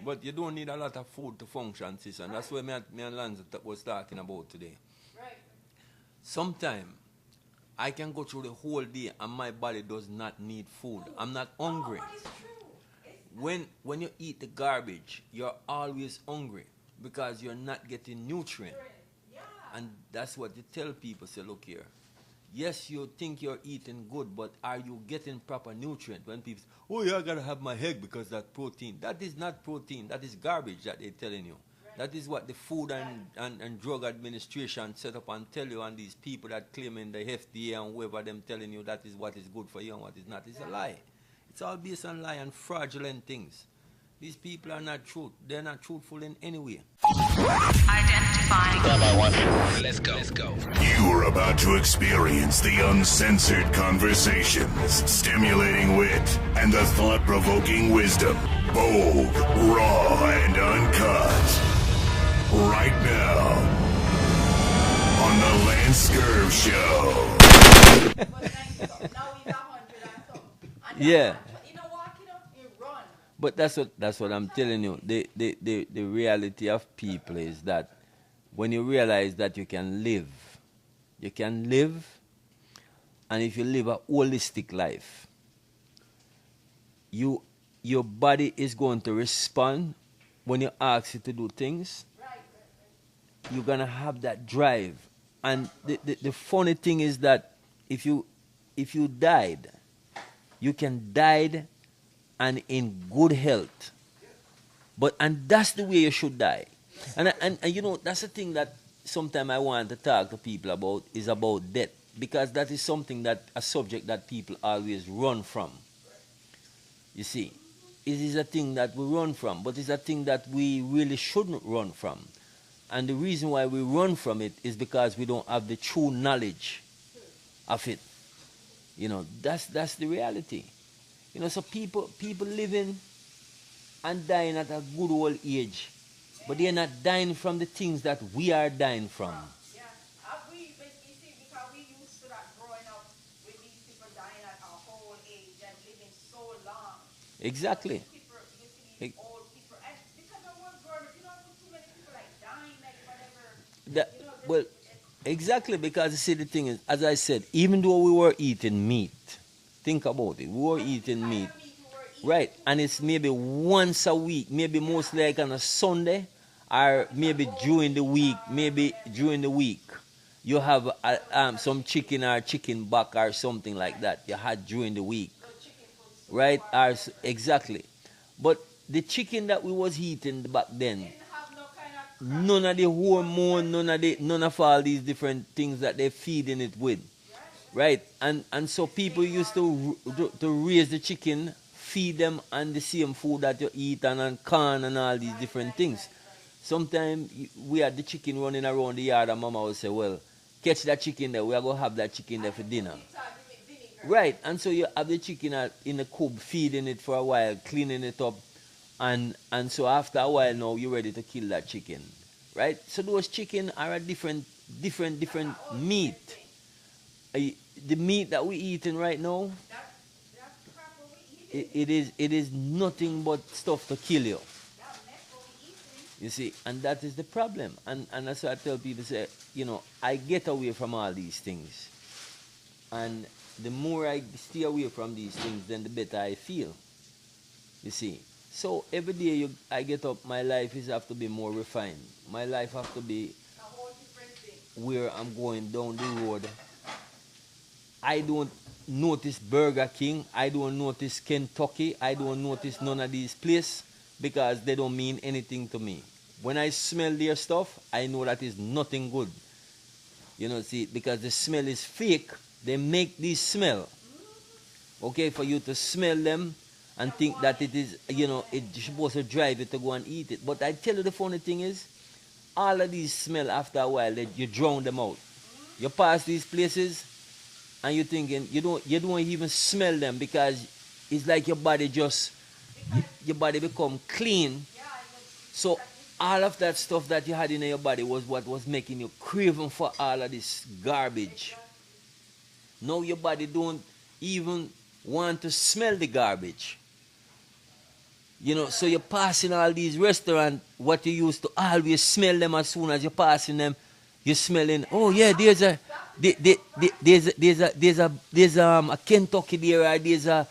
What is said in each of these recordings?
But you don't need a lot of food to function, sis, and that's what me and Lance was talking about today. Sometimes I can go through the whole day and my body does not need food. I'm not hungry. When you eat the garbage, you're always hungry because you're not getting nutrient. And that's what you tell people. Say, look here. Yes, you think you're eating good, but are you getting proper nutrient? When people say, oh yeah, I gotta have my egg because that's protein. That is not protein. That is garbage that they're telling you. That is what the Food and Drug Administration set up and tell you, and these people that claim in the FDA and whoever them telling you that is what is good for you and what is not. It's a lie. It's all based on lie and fraudulent things. These people are not truth. They're not truthful in any way. Identifying. Grab my one. Let's go. You're about to experience the uncensored conversations, stimulating wit, and the thought-provoking wisdom. Bold, raw, and uncut. Right now, on the Lance Scurv Show. Yeah. But that's what I'm telling you. The reality of people is that when you realize that you can live, and if you live a holistic life, your body is going to respond when you ask it to do things. You're gonna have that drive. And the funny thing is that if you died, you can die and in good health. And that's the way you should die. And you know, that's the thing that sometimes I want to talk to people about, is about death. Because that is something a subject that people always run from. You see, it is a thing that we run from, but it's a thing that we really shouldn't run from. And the reason why we run from it is because we don't have the true knowledge of it. You know, that's the reality. You know, so people living and dying at a good old age, but they're not dying from the things that we are dying from. Yeah, we see because we used to that growing up with these people dying at a whole age and living so long. Exactly. People, you see these old people, and because I was growing up, you don't have too many people like dying, like whatever. Well, exactly, because you see, the thing is, as I said, even though we were eating meat, think about it, we were eating meat, right? And it's maybe once a week, maybe most like on a Sunday, or maybe during the week, you have some chicken or chicken back or something like that you had during the week, right? Exactly. But the chicken that we was eating back then, none of the hormone, none of all these different things that they're feeding it with, right? And so people used to raise the chicken, feed them on the same food that you eat, and corn and all these different things. Sometimes we had the chicken running around the yard and mama would say, well, catch that chicken there, we are going to have that chicken there for dinner. Right, and so you have the chicken in the coop, feeding it for a while, cleaning it up, and so after a while now, you're ready to kill that chicken, right? So those chicken are a different meat. The meat that we're eating right now, it is nothing but stuff to kill you. You see, and that is the problem. And that's why I tell people, say, you know, I get away from all these things. And the more I stay away from these things, then the better I feel. You see. So every day I get up, my life have to be more refined. My life have to be where I'm going down the road. I don't notice Burger King. I don't notice Kentucky. I don't notice none of these places, because they don't mean anything to me. When I smell their stuff, I know that is nothing good. You know, see, because the smell is fake. They make this smell, okay, for you to smell them and think that it is, you know, it's supposed to drive you to go and eat it. But I tell you, the funny thing is, all of these smell, after a while, you drown them out. You pass these places and you're thinking, you don't even smell them, because it's like your body become clean. So all of that stuff that you had in your body was what was making you craving for all of this garbage. Now your body don't even want to smell the garbage. You know, so you're passing all these restaurants, what you used to always smell them as soon as you're passing them, you're smelling, oh yeah, there's a Kentucky there, or there's a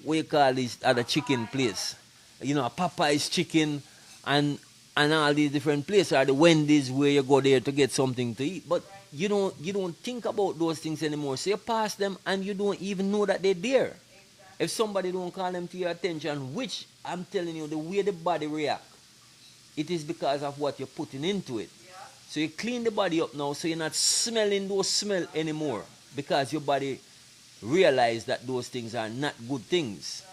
what you call this other chicken place. You know, a Popeye's chicken and all these different places are the Wendy's where you go there to get something to eat. But you don't think about those things anymore. So you pass them and you don't even know that they're there. If somebody don't call them to your attention, which I'm telling you, the way the body react, it is because of what you're putting into it. So you clean the body up now, so you're not smelling those smell anymore, because your body realize that those things are not good things.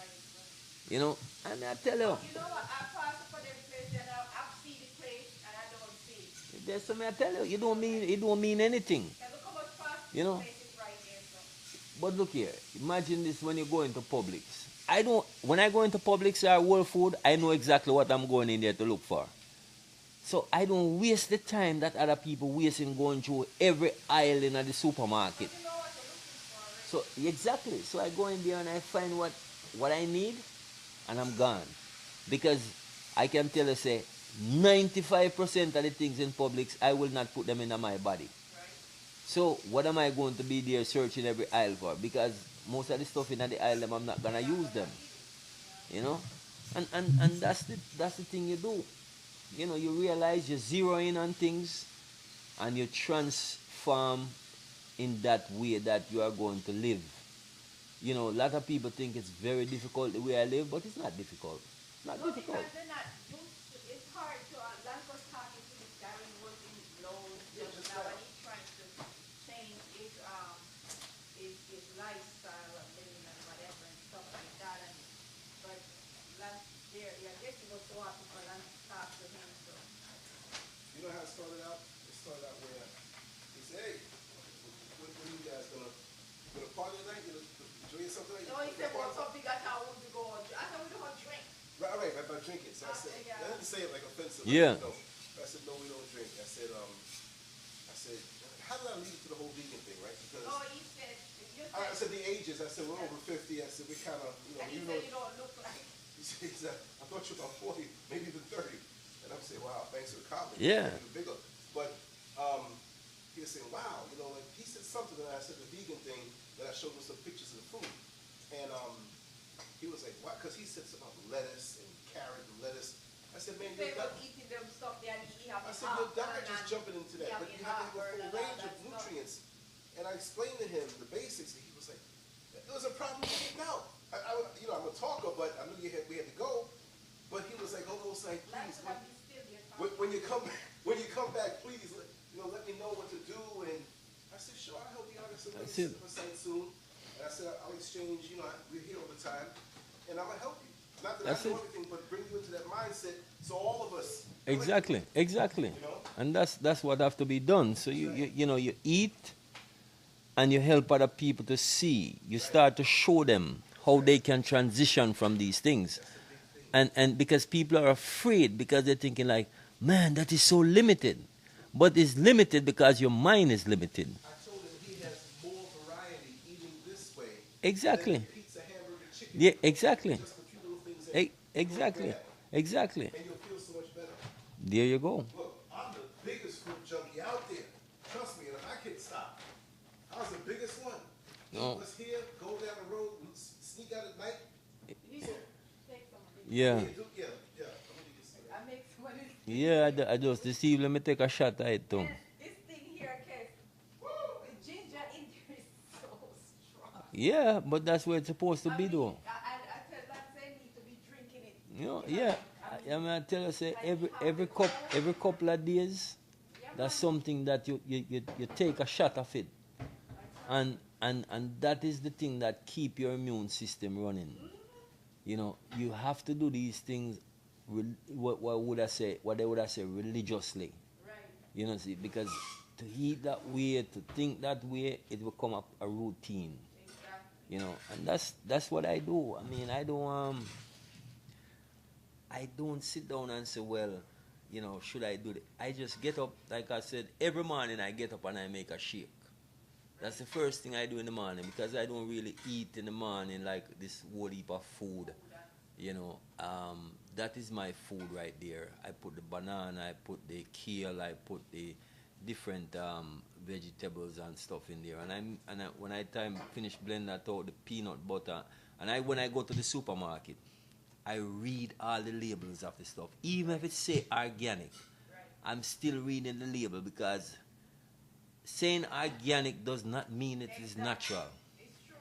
You know, and I tell you, You know what? I pass for them place and I see the place and I don't see it. there's something I tell you, it don't mean anything. And look how much fast You know. place is right there. So. But look here, imagine this when you go into Publix. When I go into Publix or Whole Food, I know exactly what I'm going in there to look for. So I don't waste the time that other people wasting going through every aisle in the supermarket. You know what you're looking for, right? So exactly. So I go in there and I find what I need, and I'm gone. Because I can tell you, say, 95% of the things in Publix, I will not put them in my body. So what am I going to be there searching every aisle for? Because most of the stuff in the aisle, I'm not gonna use them. You know, and that's the thing you do. You know, you realize you zero in on things, and you transform in that way that you are going to live. You know, a lot of people think it's very difficult the way I live, but it's not difficult. It's not No, difficult. because they're not used to, it's hard to, like was talking to this guy who was in Lowe's just now, and he's trying to change his lifestyle of living and whatever and stuff like that. And but last year, yeah, I guess he was so happy for lunch to talk to him. So You know how it started out? It started out where he said, "Hey, when are you guys gonna party tonight? You know, drink something like no, he said, "What's up? We got how would we go?" I said, "We don't drink." Right, about drinking." So I said, Yeah. I didn't say it like offensive. Yeah. No. I said, "No, we don't drink." I said, how did I lead to the whole vegan thing, right? Because No, he said, you said, I said the ages. I said we're over 50. I said we kind of, and he said you don't look like. He said, I thought you were about 40, maybe even 30. And I'm saying, wow, thanks for the compliment. Yeah. Even bigger. But he was saying, wow, you know, like he said something, and I said the vegan thing, that I showed him some pictures of the food. And he was like, why? Because he said something about lettuce and carrot and lettuce. I said, man, They your were diet, eating them stuff there and he have I said, your diet is jumping into that, but you have to have a full range of nutrients. And I explained to him the basics, and he was like, it was a problem getting out. You know, I'm a talker, but I knew we had to go. But he was like, almost like, please, when you come back, please, let me know what to do. And I said, sure, I'll help you out. I said, let me set up a site soon. And I said, I'll exchange, we're here all the time, and I'm gonna help you. Not that That's I know it. everything, but bring you into that mindset, so all of us. Exactly. You know? And that's what have to be done. So you eat, and you help other people to see. You start to show them how they can transition from these things. And because people are afraid, because they're thinking like, man, that is so limited. But it's limited because your mind is limited. I told him he has more variety eating this way. Exactly. Than pizza, hamburger, chicken. Yeah, exactly. Just a few little things that Exactly. Exactly. and you'll feel so much better. There you go. Look, I'm the biggest food junkie out there. Trust me, and if I can't stop, I was the biggest one. No. Let's here, go down the road, sneak out at night. You should take some of this. Yeah. Yeah. I'm gonna get some. I make some of this. Yeah, I just this evening, let me take a shot at it too. This thing here, Kes, the ginger in there is so strong. Yeah, but that's where it's supposed to be though. I tell that they need to be drinking it. You know, yeah. I mean, I tell you, say every couple of days, that's something that you take a shot of it, and that is the thing that keep your immune system running. You know, you have to do these things. What they would I say religiously. Right. You know, see, because to eat that way, to think that way, it will come up a routine. Exactly. You know, and that's what I do. I mean, I don't sit down and say, well, you know, should I do it? I just get up, like I said, every morning I get up and I make a shake. That's the first thing I do in the morning, because I don't really eat in the morning like this whole heap of food. You know, that is my food right there. I put the banana, I put the kale, I put the different vegetables and stuff in there. When I finish blend that out, the peanut butter, when I go to the supermarket, I read all the labels of the stuff, even if it say organic. I'm still reading the label because saying organic does not mean it is natural. It's true.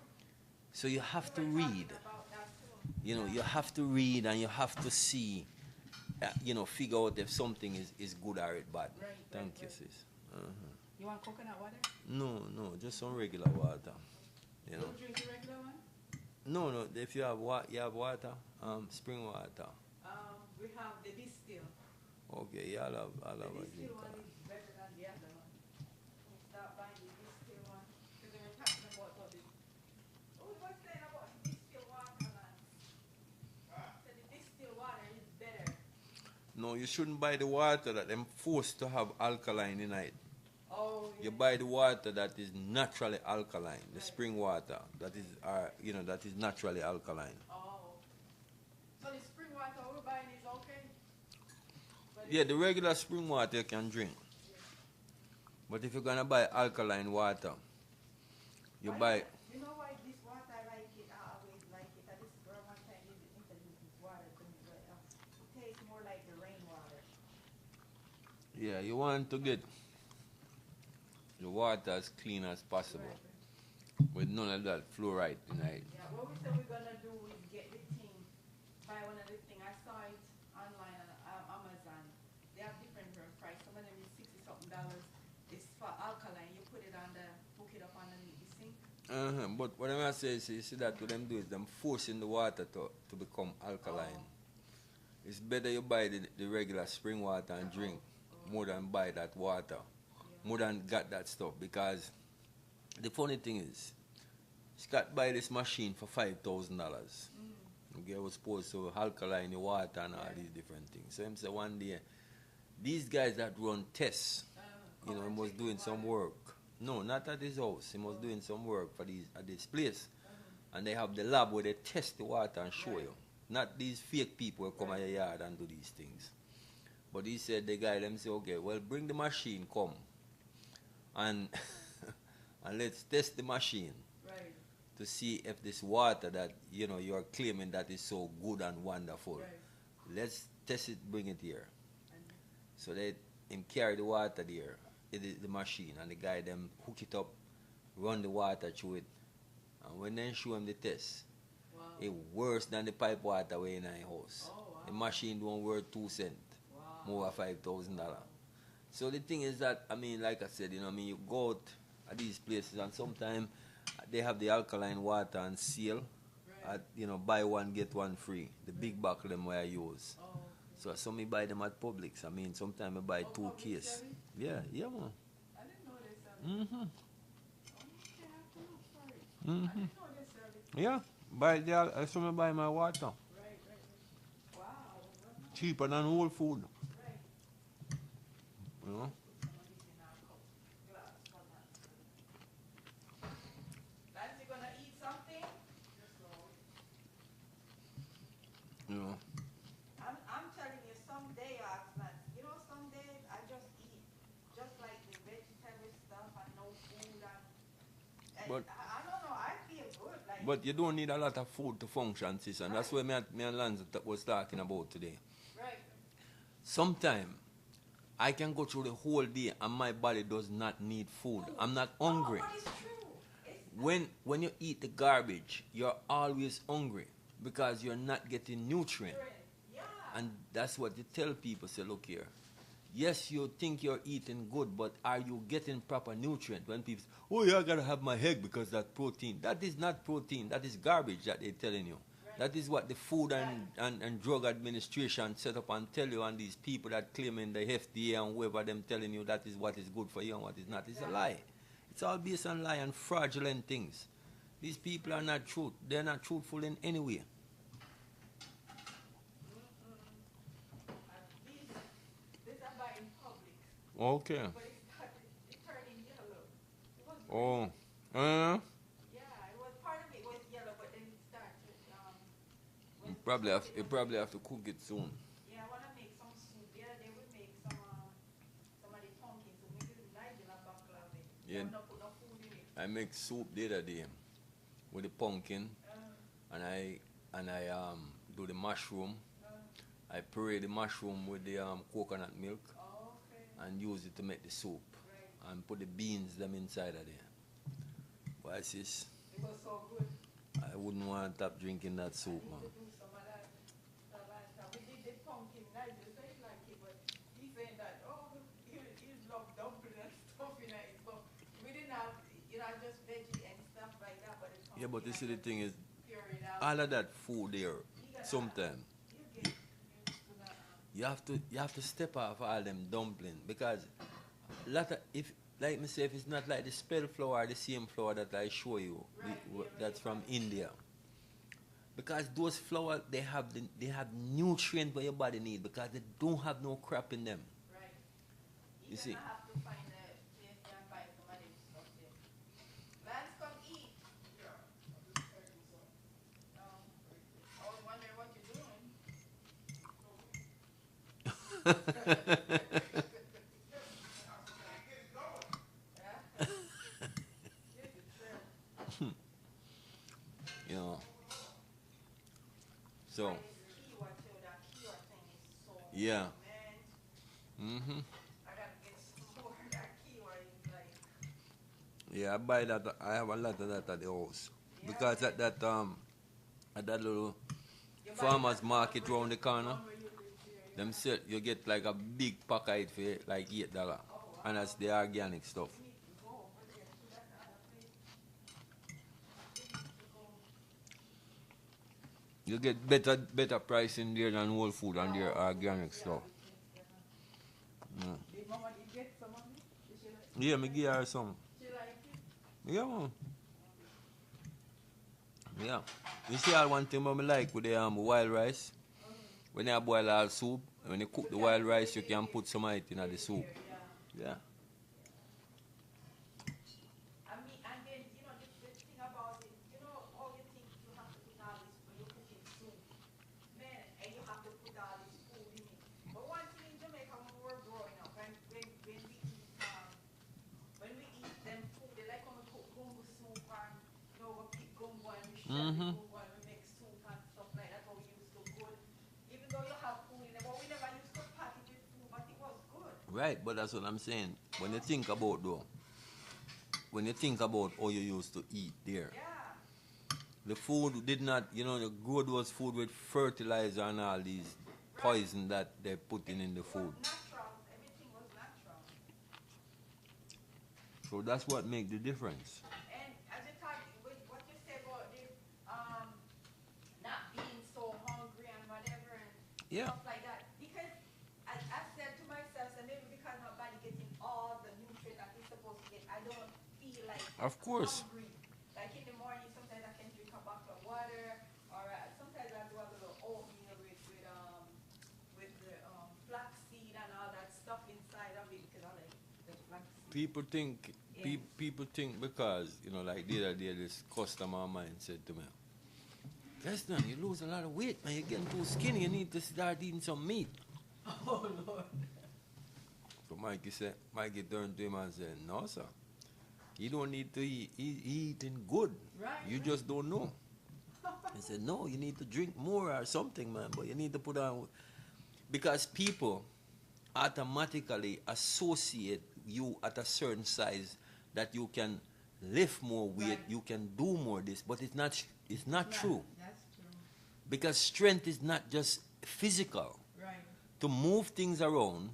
So you have to We were read. talking about that too. You know, you have to read and you have to see, figure out if something is good or it bad. Right, Thank right, you, right. sis. You want coconut water? No, just some regular water. You know. Don't drink the regular one? No. If you have water, spring water. We have the distill. Okay, yeah, I'll have The a drink. distill one is better than the other one. We start buying the distill one. Because they were talking about what the... Oh, we were saying about the distill water, man. So the distill water is better. No, you shouldn't buy the water that them forced to have alkaline in it. Oh, You buy the water that is naturally alkaline, the spring water that is naturally alkaline. Oh. So the spring water we're buying is okay? But Yeah, the regular spring water you can drink. But if you're gonna buy alkaline water, you buy. You know why this water I like it? I always like it. This girl one time introduced this water to me, but it tastes more like the rainwater. Yeah, you want to get the water as clean as possible, with none of that fluoride in it. Yeah, what we said we're gonna do is get the thing, buy one of the thing. I saw it online on Amazon. They have different price. Some of them is $60-something. It's for alkaline. You put it on hook it up underneath the sink. But what I'm gonna say is, you see that what them do is them forcing the water to become alkaline. It's better you buy the regular spring water and drink more than buy that water, more than get that stuff. Because the funny thing is, Scott buy this machine for $5,000. Okay, I was supposed to alkaline the water and all these different things. So him say one day, these guys that run tests, he was doing some work. No, not at his house. He was doing some work at this place. And they have the lab where they test the water and show you. Not these fake people who come at your yard and do these things. But he said, the guy, them say, okay, well, bring the machine, come. And and let's test the machine Right. to see if this water that, you're claiming that is so good and wonderful. Right. Let's test it, bring it here. So they him carry the water there, the machine, and the guy them hook it up, run the water through it. And when they show him the test, Wow. it worse than the pipe water way in our house. Oh, wow. The machine don't worth 2 cents, Wow. more than $5,000. So the thing is that, like I said, you go out at these places and sometimes they have the alkaline water on sale. Right. At, buy one, get one free. The big bottle them where I use. Oh. So some me buy them at Publix. Sometimes I buy 2 Publix case. sell it? Yeah, man. I didn't know they sell it. Mm-hmm. Oh, okay, I have to look for it. I Mm-hmm. didn't know they sell it. Yeah, some me buy my water. Right. Wow. Cheaper than whole food. Right. You know? Some of this in our cup. Glass for that. Nancy gonna eat something? You know. I'm telling you, some day, some days I just eat just like the vegetable stuff and no food and But- I don't know, I feel good. Like, But you don't need a lot of food to function, sis, and that's what me and Lance was talking about today. right. Sometimes I can go through the whole day and my body does not need food. I'm not hungry. Oh, but it's true. It's, When you eat the garbage, you're always hungry because you're not getting nutrient. yeah. And that's what you tell people. Say, look here. Yes, you think you're eating good, but are you getting proper nutrient? When people say, oh yeah, I gotta have my egg because that's protein. That is not protein. That is garbage that they're telling you. That is what the Food and Drug Administration set up and tell you, and these people that claiming the FDA and whoever them telling you that is what is good for you and what is not. It's a lie. It's all based on lie and fraudulent things. These people are not truth. They're not truthful in any way. This I buy in public, Okay. but it turning yellow. It was Oh. yeah, it was part of it was yellow, but then it started when you probably have to cook it soon. Yeah, I want to make some soup. The other day we make some of the pumpkin soup. We did Nigel and baklava. Yeah. We don't put no food in it. I make soup the other day with the pumpkin, and I do the mushroom. I puree the mushroom with the coconut milk Oh, okay. and use it to make the soup, Right. and put the beans them inside of there. Why sis? It was so good. I wouldn't want to stop drinking that soup, I man. need to do some of that. We did the pumpkin Nigel, so he like it, but he saying that, oh, he love dumpling and stuff in it. So we didn't have, just veggie and stuff like that, but it's Yeah, but you see the thing is, pureed out. all of that food there, sometimes You get used to that. you have to step off all them dumpling, because lot of, if like me say, if it's not like the spell flour, the same flour that I show you, that's from India. Because those flour, they have nutrient where your body need, because they don't have no crap in them. Right. You see? I have to find a place and buy some of them stuff there. Lance, come eat. I was wondering what you're doing. Yeah? This is true. You know. So, That Kiwa too, that Kiwa thing is so yeah. man. Mm-hmm. I gotta get some more. That Kiwa is like, Yeah, I buy that. I have a lot of that at the house. Because at that little you buy farmers that market from round the corner, where you live there, them said you get like a big pack of it for like $8. And that's the organic stuff. you need to go over there too. That's another place. You need to go. You get better price in there than Whole Food and their organic stuff. Mm. Did Mama did get some of it? Did she like, Yeah, me give her some. she like it? Yeah, man. Yeah. You see all one thing I like with the wild rice? When you boil all soup, when you cook the wild rice, you can put some of it in the soup. Yeah. I mean, and then, the thing about it, all you think you have to put all this when you're cooking soup. Man, and you have to put all this food in it. But one thing in Jamaica when we were growing up, when we eat, them food, they like when we cook gumbo soup and, we pick gumbo and we shell the gumbo and we make soup and stuff like that, how we used to good. Even though you have food in it, but we never used to pack it with food, but it was good. Right, but that's what I'm saying. When you think about how you used to eat there, Yeah. the food did not, you grow those food with fertilizer and all these poison that they put in the food. Natural. Everything was natural. So that's what makes the difference. And as you talk, what you say about this, not being so hungry and whatever and Yeah. stuff like that, because I said to myself, so maybe because my body getting all the nutrients that it's supposed to get, I don't feel like Of course. hungry. Like in the morning, sometimes I can drink a bottle of water, or sometimes I do a little oatmeal with the flaxseed and all that stuff inside of it because I like the flaxseed. People think, Yeah. people think because, like the other day, this customer of mine said to me, Justin, you lose a lot of weight, man. You're getting too skinny. You need to start eating some meat. Oh Lord. So Mikey turned to him and said, no, sir. You don't need to eat. He's eating good. Right, You right. just don't know. He said, no, you need to drink more or something, man. But you need to put on... Because people automatically associate you at a certain size that you can lift more weight, Right. you can do more this. But it's not true. That's true. Because strength is not just physical. Right. To move things around,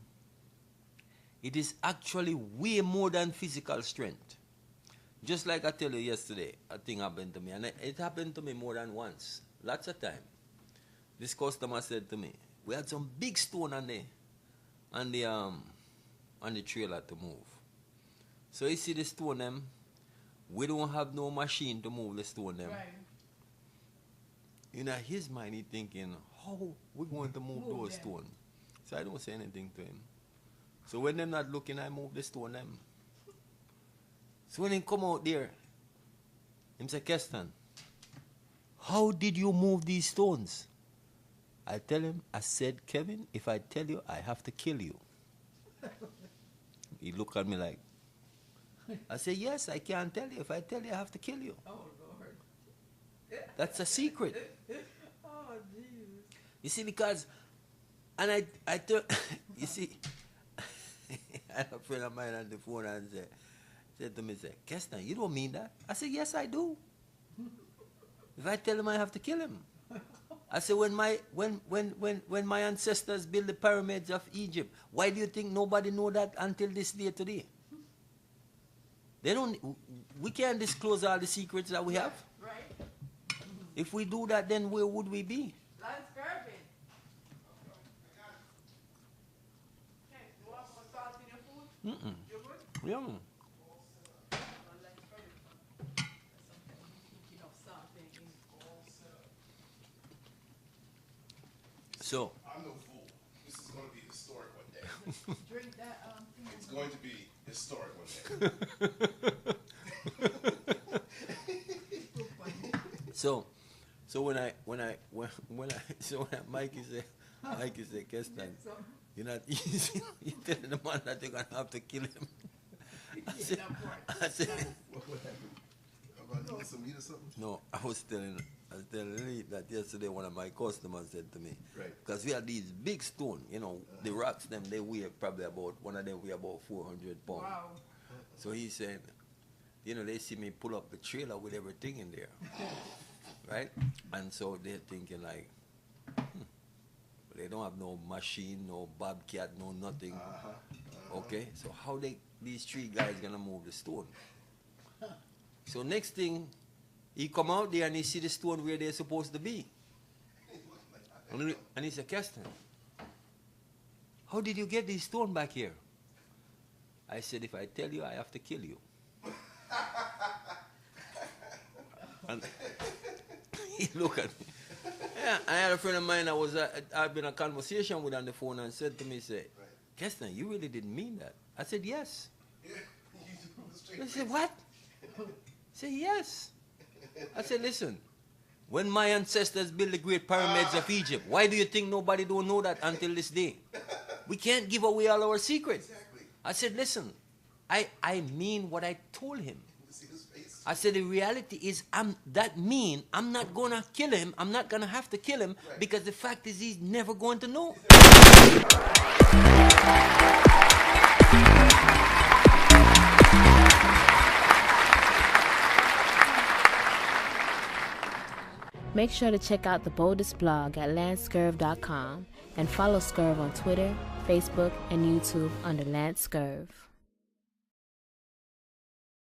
it is actually way more than physical strength. Just like I tell you yesterday, a thing happened to me, and it happened to me more than once, lots of time. This customer said to me, we had some big stone on the trailer to move. So you see the stone them, we don't have no machine to move the stone them. Right. In his mind, he thinking, how we going to move Move those them. stones? So I don't say anything to him. So when they're not looking, I move the stone them. So when he come out there, him say, Keston, how did you move these stones? I tell him, I said, Kevin, if I tell you, I have to kill you. He looked at me like, I said, yes, I can't tell you. If I tell you, I have to kill you. Oh, Lord. That's a secret. Oh, Jesus. You see, because, and I told, you see, I had a friend of mine on the phone and said to me, Kestner, you don't mean that? I said, yes, I do. If I tell him, I have to kill him. I said, when my ancestors built the pyramids of Egypt, why do you think nobody know that until this day today? They don't. We can't disclose all the secrets that we have. Right? If we do that, then where would we be? Lance Gervin. Hey, you want some salt in your food? Mm-mm. You good? Yeah. Well, Lance Gervin. Sometimes you think enough salt in it. So, I'm no fool. This is going to be historic one day. Drink that thing. It's going to be historic one day. so when Mikey said, Keston, you're not easy. You telling the man that you're gonna have to kill him. I said, What happened? About eating some meat or something? no, I was telling Lee that yesterday one of my customers said to me, Right. because we had these big stone, you know, the rocks them, they weigh probably about, one of them weigh about 400 pounds. Wow. So he said, you know, they see me pull up the trailer with everything in there, right? And so they're thinking like, they don't have no machine, no bobcat, no nothing. Okay, so how these three guys gonna move the stone? So next thing, he come out there and he see the stone where they're supposed to be. And he said, Keston, how did you get this stone back here? I said, if I tell you, I have to kill you. And he looked at me. Yeah, I had a friend of mine I've been in a conversation with on the phone and said to me, Keston, you really didn't mean that. I said, yes. He said, what? I said, yes. I said, listen, when my ancestors built the great pyramids of Egypt, why do you think nobody don't know that until this day? We can't give away all our secrets. I said, listen, I mean what I told him. I said, the reality is, I'm not going to kill him. I'm not going to have to kill him because the fact is he's never going to know. Make sure to check out the boldest blog at lancescurv.com and follow Scurv on Twitter, Facebook, and YouTube under Lance Scurv.